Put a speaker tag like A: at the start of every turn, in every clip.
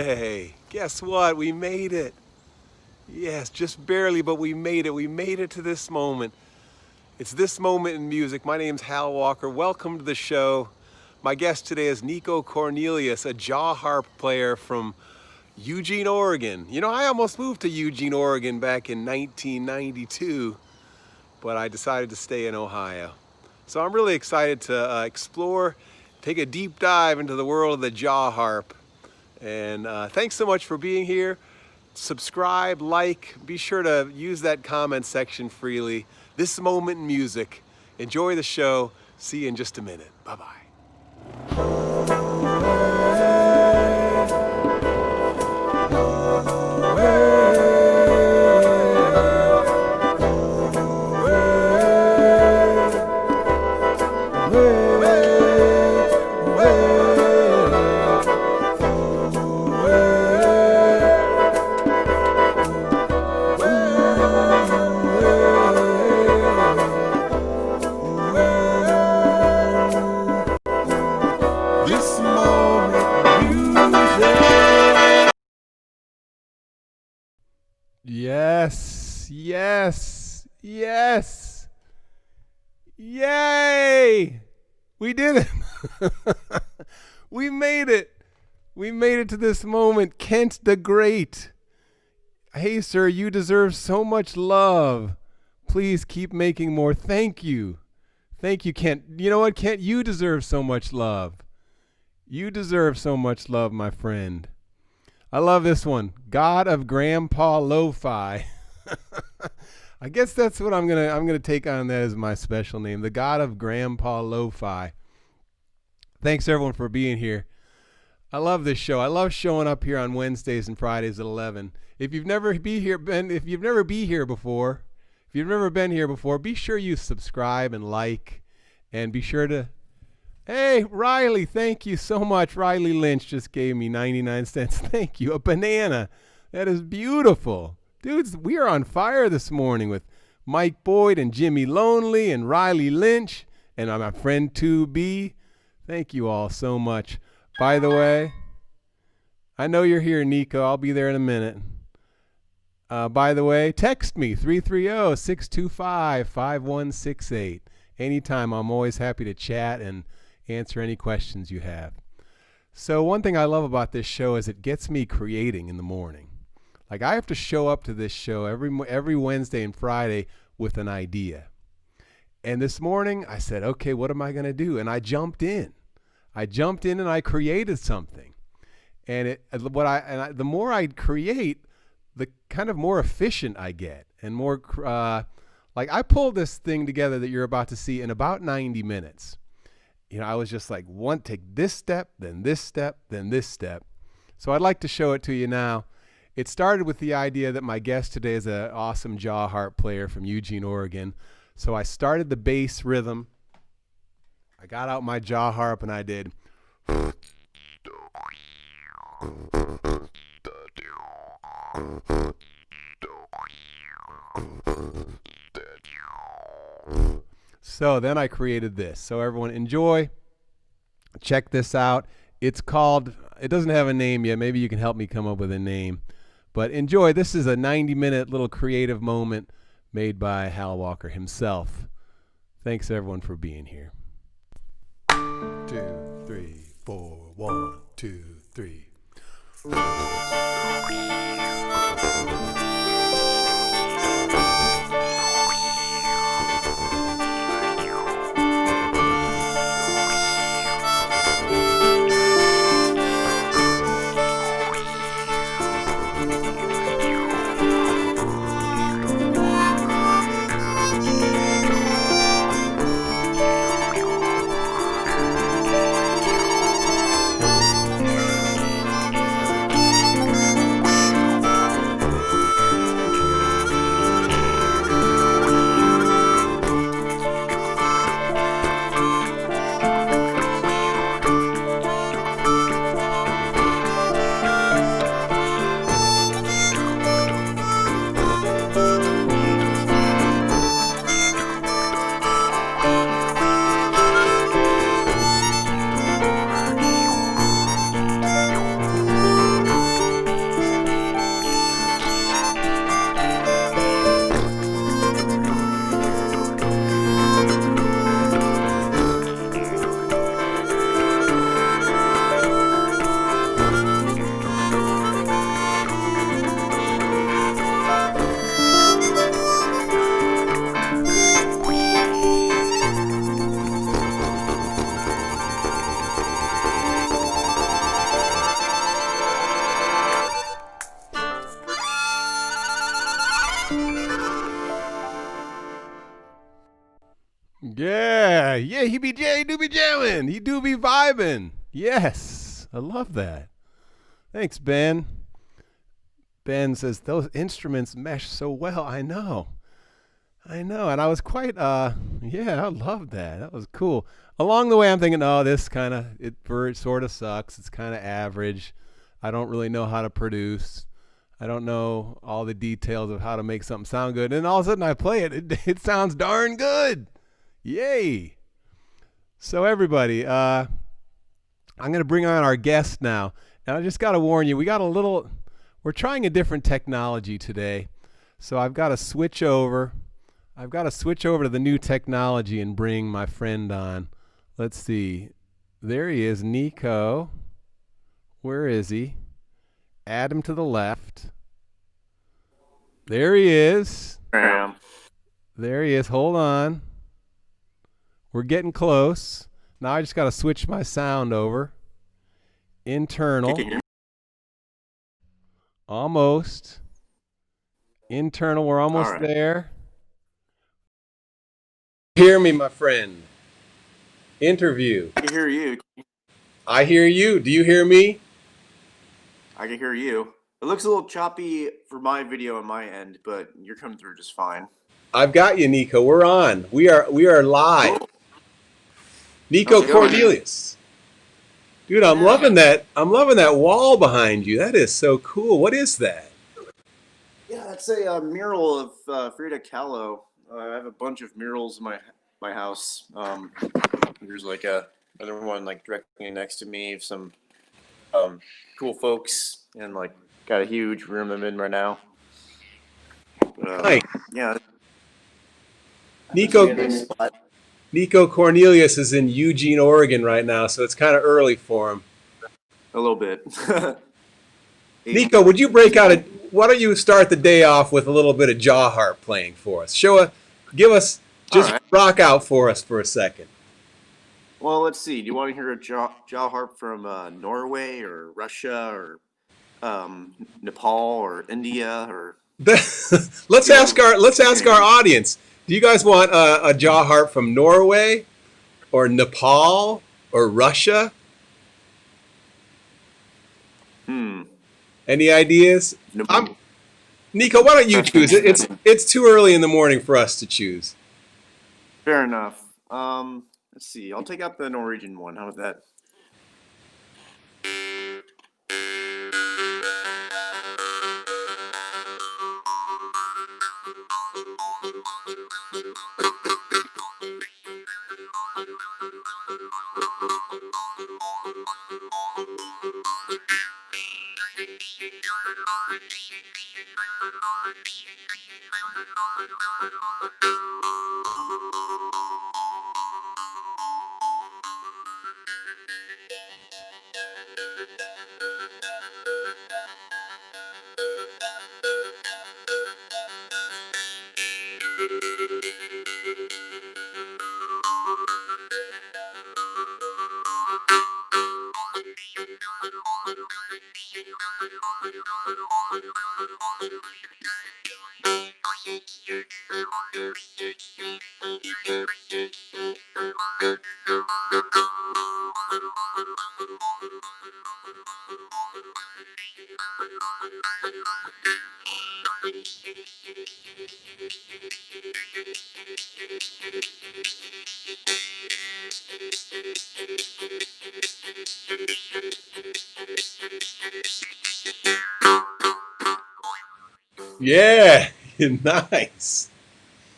A: Hey, guess what? We made it. Yes, just barely, but we made it. We made it to this moment. It's this moment in music. My name's Hal Walker. Welcome to the show. My guest today is Nico Cornelius, a jaw harp player from Eugene, Oregon. You know, I almost moved to Eugene, Oregon back in 1992, but I decided to stay in Ohio. So I'm really excited to explore, take a deep dive into the world of the jaw harp. And thanks so much for being here. Subscribe, like, be sure to use that comment section freely. This moment in music. Enjoy the show. See you in just a minute. Bye-bye. Yes, yes, yes. Yay! We did it. We made it. We made it to this moment. Kent the Great. Hey, sir, you deserve so much love. Please keep making more. Thank you. Thank you, Kent. You know what, Kent? You deserve so much love. You deserve so much love, my friend. I love this one. God of Grandpa Lo-Fi. I guess that's what I'm gonna take on that as my special name. The God of Grandpa Lo-Fi. Thanks everyone for being here. I love this show. I love showing up here on Wednesdays and Fridays at 11. If you've never been here before, be sure you subscribe and like, and be sure to. Hey, Riley, thank you so much. Riley Lynch just gave me 99 cents. Thank you. A banana. That is beautiful. Dudes, we are on fire this morning with Mike Boyd and Jimmy Lonely and Riley Lynch and my friend 2B. Thank you all so much. By the way, I know you're here, Nico. I'll be there in a minute. By the way, text me, 330-625-5168. Anytime. I'm always happy to chat and answer any questions you have. So one thing I love about this show is it gets me creating in the morning. Like I have to show up to this show every Wednesday and Friday with an idea. And this morning I said, okay, what am I going to do? And I jumped in. And I created something. And the more I create, the kind of more efficient I get and more like I pulled this thing together that you're about to see in about 90 minutes. You know, I was just like, take this step, then this step, then this step. So I'd like to show it to you now. It started with the idea that my guest today is an awesome jaw harp player from Eugene, Oregon. So I started the bass rhythm. I got out my jaw harp and I did. So then I created this. So everyone enjoy. Check this out. It's called, it doesn't have a name yet. Maybe you can help me come up with a name. But enjoy. This is a 90-minute little creative moment made by Hal Walker himself. Thanks everyone for being here. 2, 3, 4, 1, 2, 3. Yeah, yeah, he do be jamming. He do be vibing. Yes, I love that. Thanks, Ben. Ben says those instruments mesh so well. I know. I know. And I was quite yeah, I love that. That was cool. Along the way I'm thinking, oh, this kind of it sort of sucks. It's kind of average. I don't really know how to produce. I don't know all the details of how to make something sound good. And all of a sudden I play it. It sounds darn good. Yay. So everybody, I'm going to bring on our guest now. And I just got to warn you, we're trying a different technology today. So I've got to switch over. I've got to switch over to the new technology and bring my friend on. Let's see. There he is, Nico. Where is he? Add him to the left. There he is. There he is. Hold on. We're getting close. Now I just got to switch my sound over. Internal. Almost. Internal. We're almost there. Hear me, my friend. Interview.
B: I can hear you.
A: I hear you. Do you hear me?
B: I can hear you. It looks a little choppy for my video on my end, but you're coming through just fine.
A: I've got you, Nico. We're on. We are live. Cool. Nico Cornelius. Dude, I'm loving that. I'm loving that wall behind you. That is so cool. What is that?
B: Yeah, that's a mural of Frida Kahlo. I have a bunch of murals in my house. There's like another one like directly next to me of some cool folks, and like got a huge room I'm in right now.
A: Nice.
B: Yeah.
A: Nico Cornelius is in Eugene, Oregon right now, so it's kind of early for him.
B: A little bit.
A: Nico, would you break out why don't you start the day off with a little bit of jaw harp playing for us? Give us, just rock out for us for a second.
B: Well, let's see. Do you want to hear a jaw harp from Norway or Russia or Nepal or India or?
A: Let's ask our audience. Do you guys want a jaw harp from Norway or Nepal or Russia? Any ideas? Nico, why don't you choose? It's too early in the morning for us to choose.
B: Fair enough. Let's see. I'll take out the Norwegian one. How about that?
A: Yeah, nice.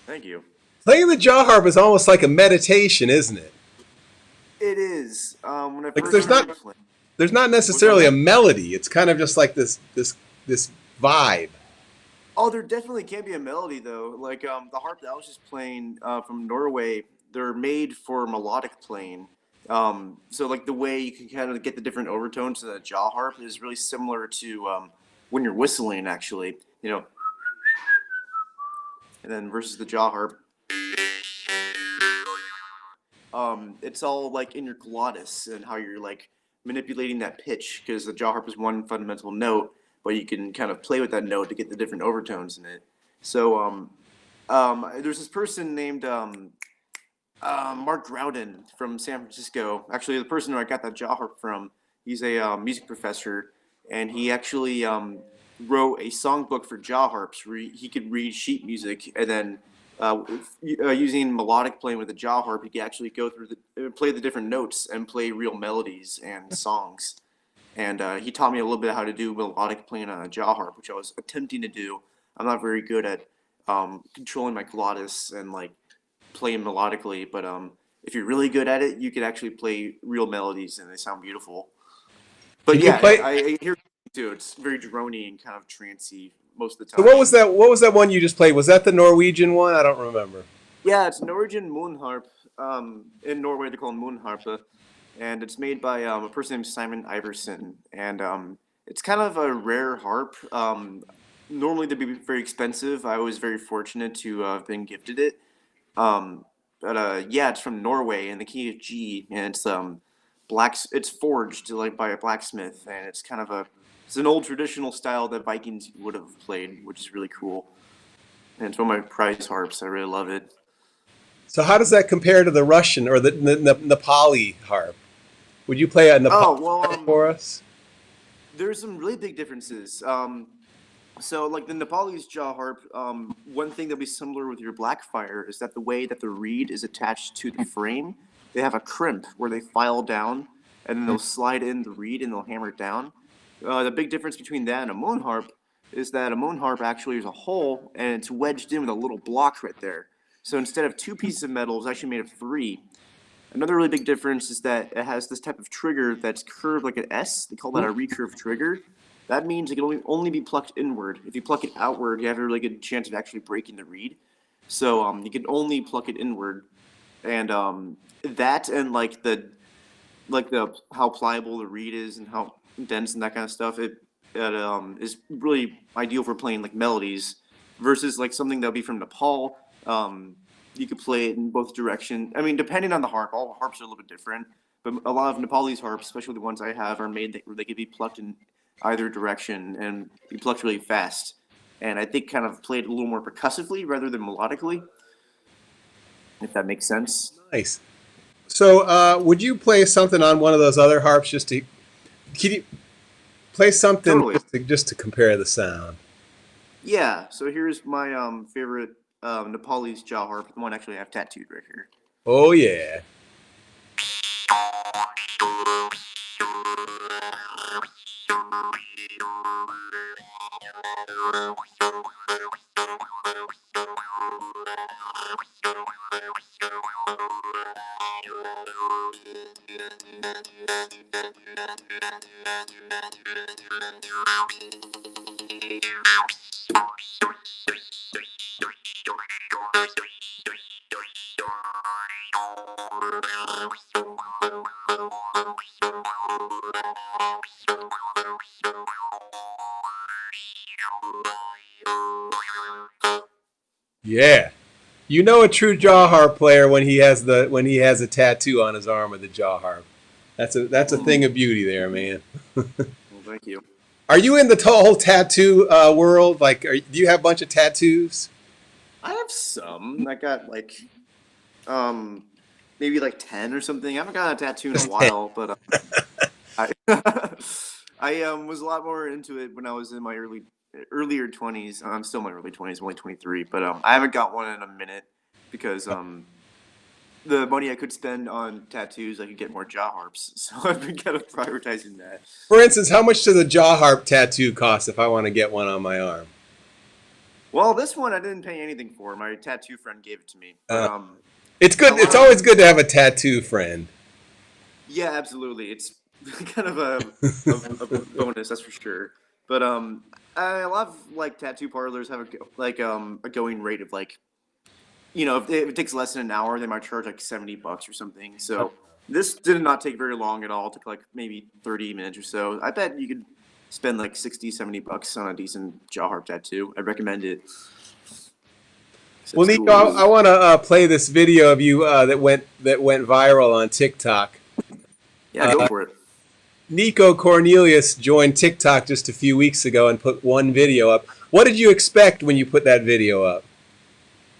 B: Thank you.
A: Playing the jaw harp is almost like a meditation, isn't it?
B: It is. When I first
A: there's not necessarily a melody. It's kind of just like this vibe.
B: Oh, there definitely can be a melody though. Like the harp that I was just playing from Norway, they're made for melodic playing. So like the way you can kind of get the different overtones to the jaw harp is really similar to when you're whistling, actually. You know, and then versus the jaw harp. It's all like in your glottis and how you're like manipulating that pitch, because the jaw harp is one fundamental note, but you can kind of play with that note to get the different overtones in it. So there's this person named Mark Groudon from San Francisco. Actually, the person who I got that jaw harp from, he's a music professor, and he actually wrote a songbook for jaw harps where he could read sheet music, and then using melodic playing with the jaw harp, he could actually go through play the different notes and play real melodies and songs. And he taught me a little bit how to do melodic playing on a jaw harp, which I was attempting to do. I'm not very good at controlling my glottis and like playing melodically, but if you're really good at it, you can actually play real melodies and they sound beautiful. But
A: Can you
B: yeah,
A: play?
B: I hear too. It's very drony and kind of trancy most of the
A: So
B: time.
A: what was that? What was that one you just played? Was that the Norwegian one? I don't remember.
B: Yeah, it's Norwegian moonharp. In Norway, they call it moonharpe, and it's made by a person named Simon Iverson, and it's kind of a rare harp. Normally, they'd be very expensive. I was very fortunate to have been gifted it. But yeah, it's from Norway, and the key is G, and it's it's forged like by a blacksmith, and it's an old traditional style that Vikings would have played, which is really cool. And it's one of my prize harps. I really love it.
A: So how does that compare to the Russian or the Nepali harp? Would you play a
B: Oh
A: Nepali
B: well,
A: harp for us?
B: there's some really big differences. So like the Nepalese jaw harp, one thing that'll be similar with your Blackfire is that the way that the reed is attached to the frame, they have a crimp where they file down, and then they'll slide in the reed and they'll hammer it down. The big difference between that and a moon harp is that a moon harp actually is a hole and it's wedged in with a little block right there. So instead of two pieces of metal, it's actually made of three. Another really big difference is that it has this type of trigger that's curved like an S. They call that a recurve trigger. That means it can only be plucked inward. If you pluck it outward, you have a really good chance of actually breaking the reed. So you can only pluck it inward, and that and like the how pliable the reed is and how dense and that kind of stuff. It is really ideal for playing like melodies versus like something that'll be from Nepal. You could play it in both direction. I mean, depending on the harp, all harps are a little bit different. But a lot of Nepalese harps, especially the ones I have, are made where they can be plucked in either direction and be plucked really fast. And I think kind of played a little more percussively rather than melodically, if that makes sense.
A: Nice. So would you play something on one of those other harps just to? Can you play something
B: Totally.
A: just to compare the sound?
B: Yeah. So here's my favorite Nepalese jaw harp, the one actually I have tattooed right here.
A: Oh yeah. Yeah. You know a true jaw harp player when he has a tattoo on his arm of the jaw harp. That's a thing of beauty there, man.
B: Well, thank you.
A: Are you in the whole tattoo world? Like, do you have a bunch of tattoos?
B: I have some. I got like maybe like 10 or something. I haven't got a tattoo in a while, but I I was a lot more into it when I was in my earlier 20s. I'm still in my early 20s, I'm only 23, but I haven't got one in a minute because the money I could spend on tattoos, I could get more jaw harps. So I've been kind of prioritizing that.
A: For instance, how much does a jaw harp tattoo cost if I want to get one on my arm?
B: Well, this one I didn't pay anything for. My tattoo friend gave it to me. But,
A: It's good. It's always good to have a tattoo friend.
B: yeah, absolutely. It's kind of a bonus, that's for sure. But a lot of like tattoo parlors have a going rate of like, if it takes less than an hour, they might charge like $70 or something. So this did not take very long at all. It took like maybe 30 minutes or so. I bet you could spend like $60-$70 on a decent jaw harp tattoo. I'd recommend it.
A: Well,
B: It's
A: Nico,
B: cool.
A: I want to play this video of you that went viral on TikTok.
B: Yeah, go for it.
A: Nico Cornelius joined TikTok just a few weeks ago and put one video up. What did you expect when you put that video up?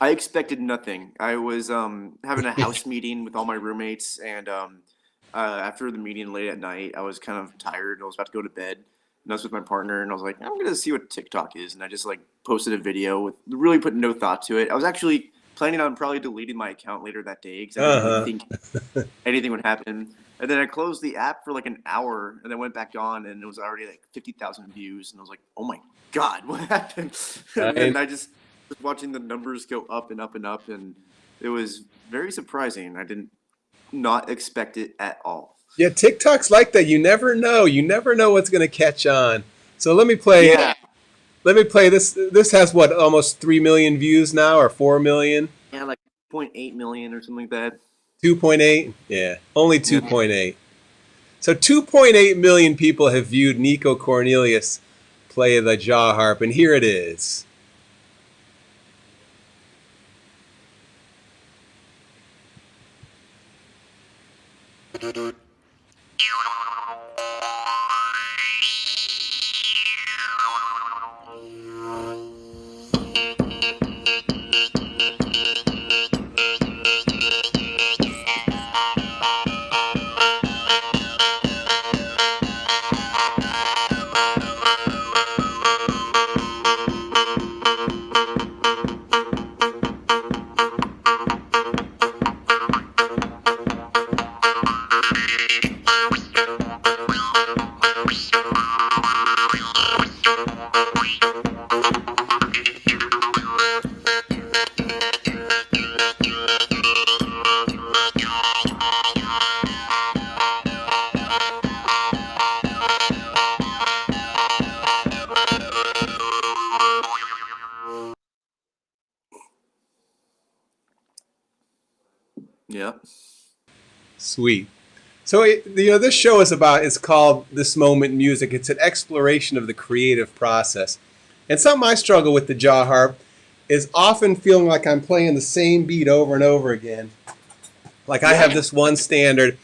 B: I expected nothing. I was having a house meeting with all my roommates, and after the meeting late at night, I was kind of tired. I was about to go to bed, and I was with my partner, and I was like, I'm gonna see what TikTok is, and I just like posted a video with really put no thought to it. I was actually planning on probably deleting my account later that day because I didn't really
A: Uh-huh.
B: think anything would happen. And then I closed the app for like an hour, and then went back on, and it was already like 50,000 views, and I was like, oh my god, what happened? And
A: I
B: then I just was watching the numbers go up and up and up, and it was very surprising. I didn't not expect it at all.
A: Yeah, TikTok's like that. You never know. You never know what's going to catch on. So let me play.
B: Yeah,
A: Let me play this. This has what, almost 3 million views now, or 4 million?
B: yeah, like 0.8 million or something like that.
A: 2.8. Yeah, only
B: Yeah.
A: 2.8. So 2.8 million people have viewed Nico Cornelius play the jaw harp, and here it is.
B: Yeah.
A: Sweet. So this show is about. It's called This Moment Music. It's an exploration of the creative process, and something I struggle with the jaw harp is often feeling like I'm playing the same beat over and over again. Like I have
B: Yeah.
A: this one standard.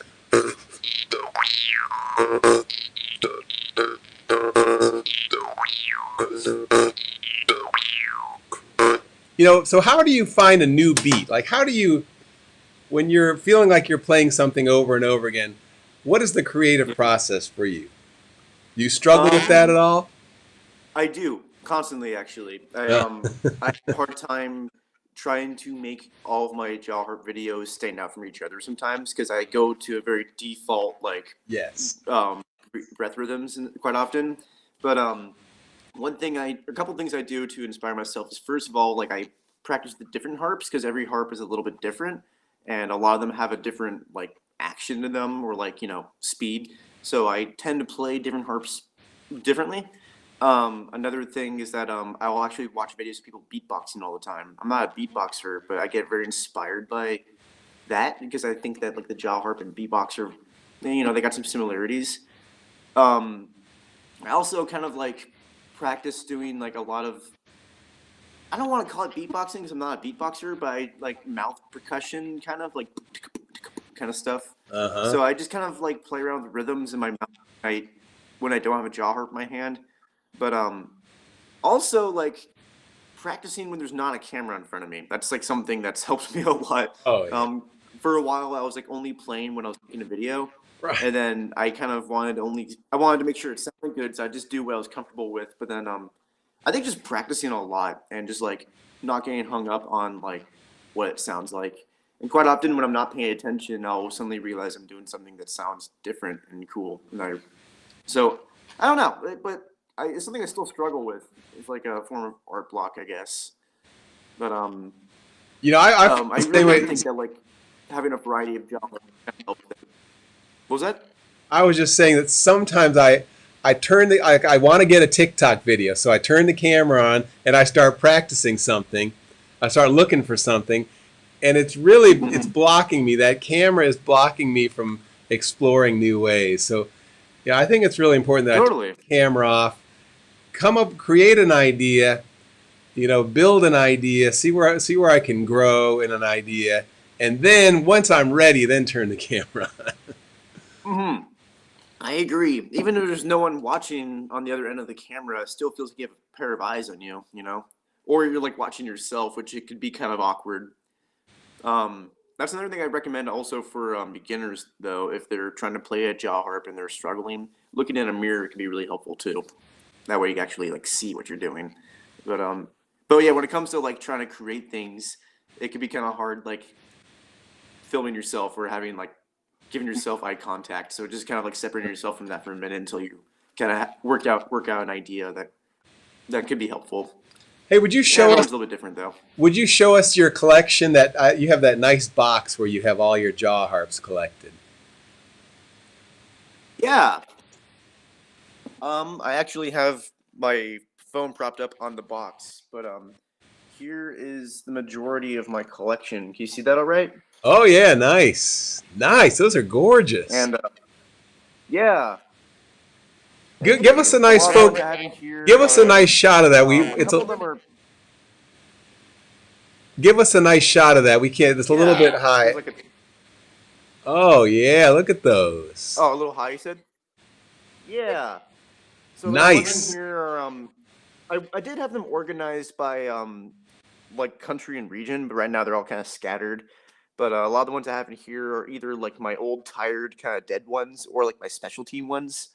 A: So how do you find a new beat? Like, how do you, when you're feeling like you're playing something over and over again, what is the creative
B: Yeah.
A: process for you? Do you struggle with that at
B: Um,
A: all?
B: I do constantly actually.
A: Yeah.
B: I have a hard time trying to make all of my jaw harp videos stand out from each other sometimes because I go to a very default like
A: Yes.
B: breath rhythms quite often. But a couple things I do to inspire myself is first of all, like I practice the different harps because every harp is a little bit different, and a lot of them have a different like action to them or like speed. So I tend to play different harps differently. Another thing is that I will actually watch videos of people beatboxing all the time. I'm not a beatboxer, but I get very inspired by that because I think that like the jaw harp and beatbox are, they got some similarities. Um, I also kind of like practice doing like a lot of. I don't want to call it beatboxing because I'm not a beatboxer, but I like mouth percussion, kind of like kind of stuff.
A: Uh huh.
B: So I just kind of like play around with rhythms in my mouth when I don't have a jaw harp in my hand. But also like practicing when there's not a camera in front of me. That's like something that's helped me a lot.
A: Oh yeah.
B: For a while, I was like only playing when I was making a video,
A: Right.
B: and then I kind of I wanted to make sure it sounded good, so I just do what I was comfortable with. But then I think just practicing a lot and just like not getting hung up on like what it sounds like. And quite often when I'm not paying attention, I'll suddenly realize I'm doing something that sounds different and cool. So I don't know, but it's something I still struggle with. It's like a form of art block, I guess. But
A: I feel
B: I
A: the
B: really
A: same
B: do
A: way.
B: think that like having a variety of genres can help. What was that?
A: I was just saying that sometimes I turn I want to get a TikTok video, so I turn the camera on and I start practicing something. I start looking for something, and it's
B: Mhm.
A: blocking me. That camera is blocking me from exploring new ways. So yeah, I think it's really important that I turn
B: Totally.
A: the camera off, come up, create an idea, build an idea, see where I can grow in an idea, and then once I'm ready, then turn the camera on.
B: Hmm. I agree. Even if there's no one watching on the other end of the camera, it still feels like you have a pair of eyes on you. or you're like watching yourself, which it could be kind of awkward. That's another thing I'd recommend also for beginners, though, if they're trying to play a jaw harp and they're struggling. Looking in a mirror can be really helpful too. That way you can actually like see what you're doing. But but yeah, when it comes to like trying to create things, it can be kind of hard, like filming yourself or having like giving yourself eye contact. So just kind of like separating yourself from that for a minute until you kind of work out an idea that could be helpful.
A: Hey, would you show
B: Everyone's
A: us?
B: a little bit different though.
A: Would you show us your collection? That you have that nice box where you have all your jaw harps collected.
B: Yeah. I actually have my phone propped up on the box, but here is the majority of my collection. Can you see that all right?
A: Oh yeah, nice, nice. Those are gorgeous.
B: And yeah,
A: Give us a
B: a
A: nice
B: lot of the ones
A: folk.
B: I have in here
A: Give us a
B: are
A: nice shot of that.
B: a couple of them are
A: Give us a nice shot of that. We can't. It's a little bit
B: yeah.
A: high.
B: There's like a
A: Oh yeah, look at those.
B: oh a little high. You said yeah. So the ones in
A: Nice.
B: here are I did have them organized by like country and region, but right now they're all kind of scattered. But a lot of the ones I have in here are either like my old tired kind of dead ones or like my specialty ones.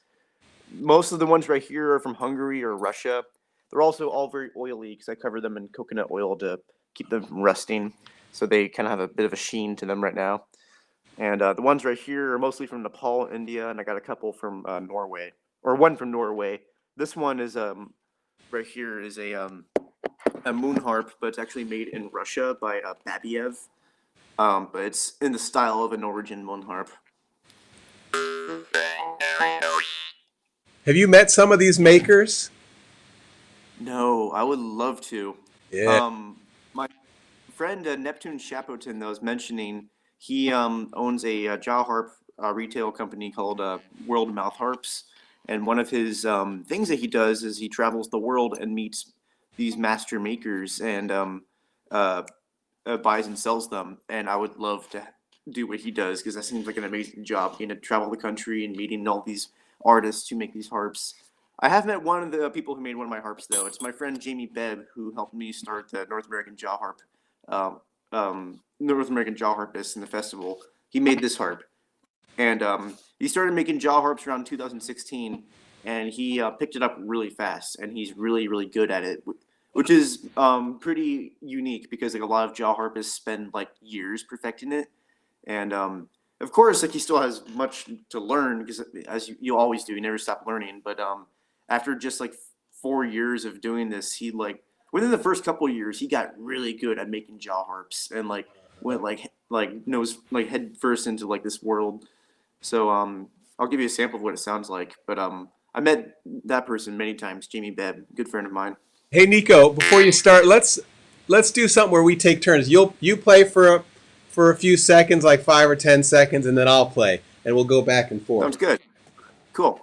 B: Most of the ones right here are from Hungary or Russia. They're also all very oily because I cover them in coconut oil to keep them from rusting. So they kind of have a bit of a sheen to them right now. And the ones right here are mostly from Nepal, India, and I got a couple from Norway, or one from Norway. This one is right here is a moon harp, but it's actually made in Russia by Babiev. But it's in the style of a Norwegian moon harp.
A: Have you met some of these makers?
B: No, I would love to.
A: Yeah.
B: My friend Neptune Chapotin that I was mentioning, he owns a jaw harp retail company called World Mouth Harps, and one of his things that he does is he travels the world and meets these master makers and uh, buys and sells them. And I would love to do what he does because that seems like an amazing job, getting to travel the country and meeting all these artists who make these harps. I have met one of the people who made one of my harps, though. It's my friend Jamie Bebb, who helped me start the North American Jaw Harp, North American Jaw Harpists in the festival. He made this harp, and he started making jaw harps around 2016, and he picked it up really fast, and he's really, really good at it, which is pretty unique because like a lot of jaw harpists spend like years perfecting it, and of course, like he still has much to learn because as you always do, you never stop learning. But after just like 4 years of doing this, he like within the first couple of years, he got really good at making jaw harps and like went like nose like head first into like this world. So I'll give you a sample of what it sounds like. But I met that person many times, Jamie Bebb, good friend of mine.
A: Hey Nico, before you start, let's do something where we take turns. You play for a few seconds, like 5 or 10 seconds, and then I'll play, and we'll go back and forth.
B: Sounds good. Cool.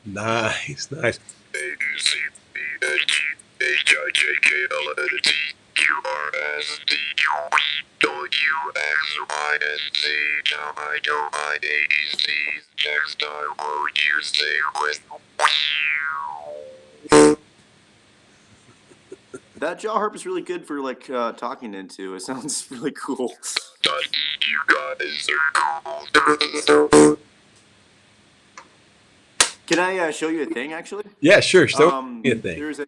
A: Nice, nice.
B: Next time, will you stay with? That jaw harp is really good for like talking into. It sounds really cool. You guys are cool. Can I show you a thing actually?
A: Yeah, sure. So me a thing.
B: There's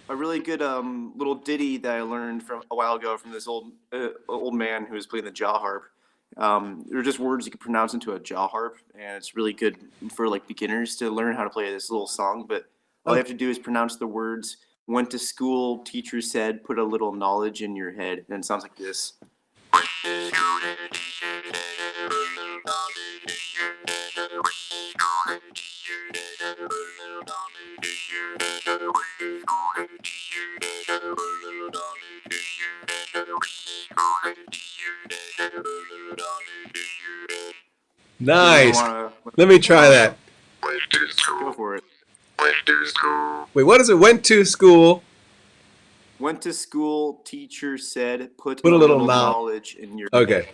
B: a really good little ditty that I learned from a while ago from this old man who was playing the jaw harp. They're just words you can pronounce into a jaw harp, and it's really good for like beginners to learn how to play this little song. But all you have to do is pronounce the words. Went to school, teacher said, put a little knowledge in your head. And it sounds like this.
A: Nice. Let me try that.
B: Go for it.
A: Wait, what is it? Went to school.
B: Went to school, teacher said, put
A: a
B: a
A: little
B: knowledge in your
A: Okay.
B: head.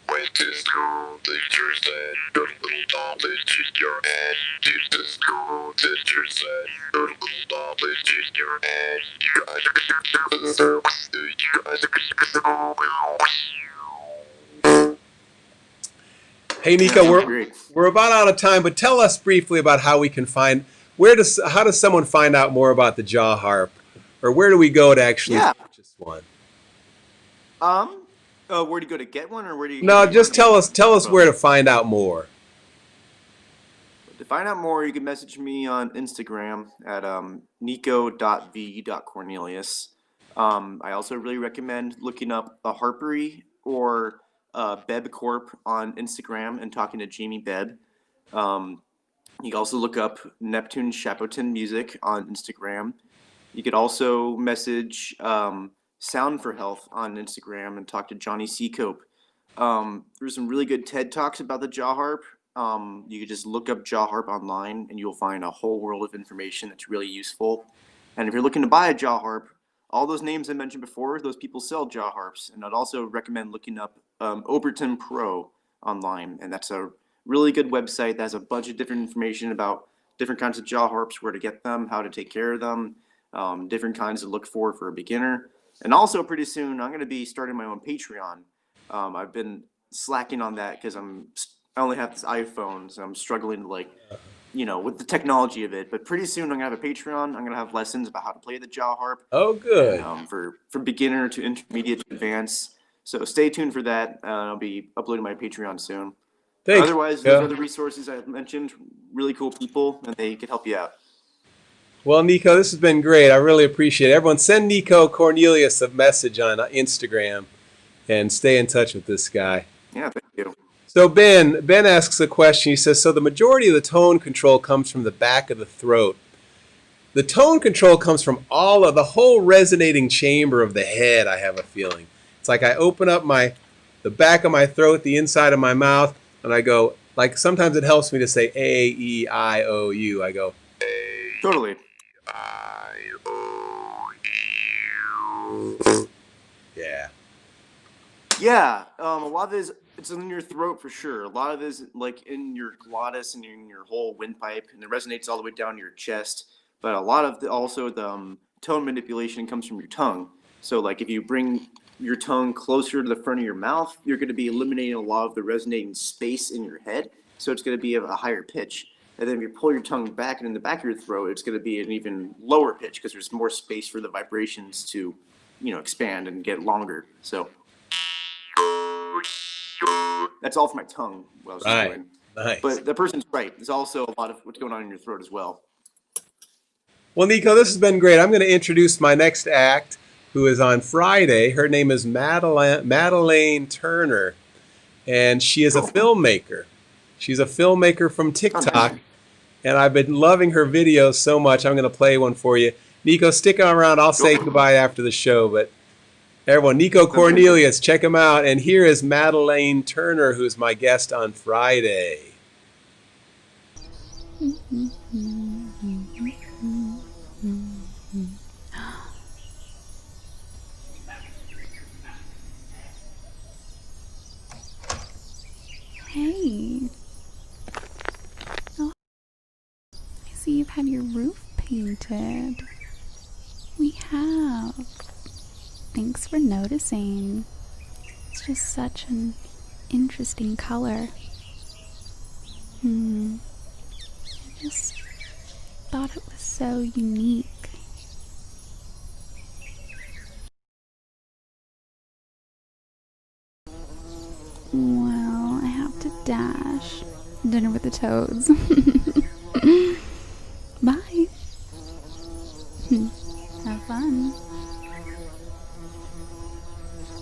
B: Went to school, teacher said, put a little knowledge in your head. Went to school, teacher said, put a little knowledge in your head. You guys are
A: Hey Nico, we're about out of time, but tell us briefly about how we can find how does someone find out more about the jaw harp, or where do we go to actually purchase one?
B: Where do you go to get one, or where do you?
A: No, just tell us where to find out more.
B: To find out more, you can message me on Instagram at nico.v.cornelius. I also really recommend looking up a Harpery or Beb Corp on Instagram and talking to Jamie Beb. You can also look up Neptune Chapotin Music on Instagram. You could also message Sound for Health on Instagram and talk to Johnny Seacope. There's some really good TED Talks about the jaw harp. You could just look up jaw harp online and you'll find a whole world of information that's really useful. And if you're looking to buy a jaw harp, all those names I mentioned before, those people sell jaw harps. And I'd also recommend looking up Oberton Pro online. And that's a really good website that has a bunch of different information about different kinds of jaw harps, where to get them, how to take care of them, different kinds to look for a beginner. And also pretty soon I'm going to be starting my own Patreon. I've been slacking on that because I only have this iPhone, so I'm struggling to with the technology of it. But pretty soon I'm going to have a Patreon. I'm going to have lessons about how to play the jaw harp.
A: Oh, good.
B: And, for beginner to intermediate to advanced. So stay tuned for that. I'll be uploading my Patreon soon.
A: Thanks.
B: Otherwise, those are the resources I mentioned. Really cool people, and they can help you out.
A: Well, Nico, this has been great. I really appreciate it. Everyone, send Nico Cornelius a message on Instagram and stay in touch with this guy.
B: Yeah, thank you.
A: So Ben asks a question. He says, so the majority of the tone control comes from the back of the throat. The tone control comes from the whole resonating chamber of the head, I have a feeling. It's like I open up the back of my throat, the inside of my mouth, and I go, like sometimes it helps me to say A, E, I, O, U. I go, A.
B: Totally.
A: Yeah.
B: Yeah. A lot of it's in your throat for sure. A lot of it is like in your glottis and in your whole windpipe, and it resonates all the way down to your chest. But a lot of the tone manipulation comes from your tongue. So like if you bring your tongue closer to the front of your mouth, you're going to be eliminating a lot of the resonating space in your head. So it's going to be a higher pitch. And then if you pull your tongue back and in the back of your throat, it's going to be an even lower pitch because there's more space for the vibrations to, expand and get longer. So that's all for my tongue. What I was doing.
A: Nice.
B: But the person's right. There's also a lot of what's going on in your throat as well.
A: Well, Nico, this has been great. I'm going to introduce my next act, who is on Friday. Her name is Madeleine Turner, and she is a filmmaker. She's a filmmaker from TikTok, and I've been loving her videos so much. I'm going to play one for you. Nico, stick around. I'll say goodbye after the show, but everyone, Nico Cornelius, check him out. And here is Madeleine Turner, who's my guest on Friday.
C: had your roof painted. We have. Thanks for noticing. It's just such an interesting color. I just thought it was so unique. Well, I have to dash. Dinner with the Toads. Bye. Have fun.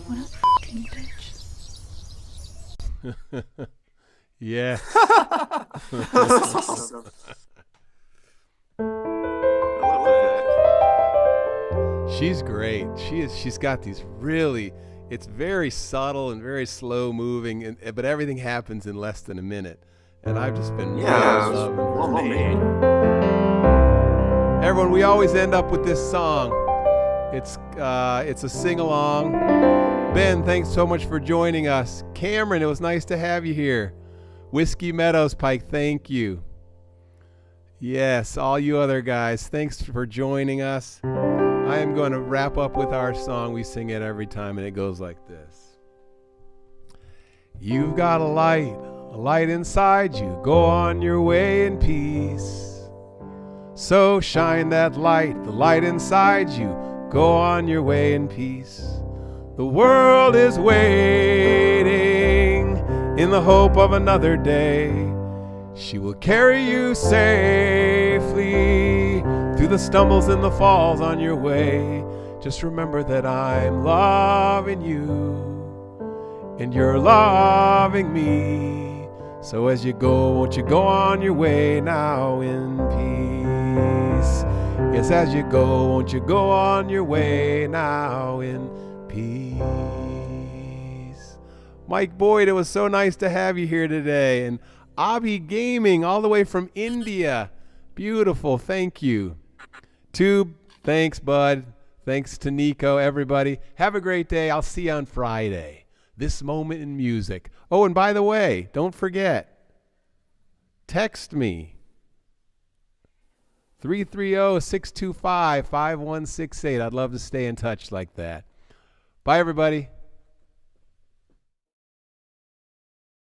C: What a f***ing bitch.
A: Yeah. She's great. She's got these really, it's very subtle and very slow moving, but everything happens in less than a minute. And I've just been really loving her.
B: Well made.
A: Everyone, we always end up with this song. It's a sing-along. Ben, thanks so much for joining us. Cameron, it was nice to have you here. Whiskey Meadows Pike, thank you. Yes, all you other guys, thanks for joining us. I am going to wrap up with our song. We sing it every time, and it goes like this. You've got a light inside you. Go on your way in peace. So shine that light, the light inside you. Go on your way in peace. The world is waiting in the hope of another day. She will carry you safely through the stumbles and the falls on your way. Just remember that I'm loving you and you're loving me. So as you go, won't you go on your way now in peace? Yes, as you go, won't you go on your way now in peace? Mike Boyd, it was so nice to have you here today. And Abhi Gaming, all the way from India. Beautiful, thank you. Tube, thanks, bud. Thanks to Nico, everybody. Have a great day. I'll see you on Friday. This Moment in Music. Oh, and by the way, don't forget, text me. 330-625-5168. I'd love to stay in touch like that. Bye, everybody.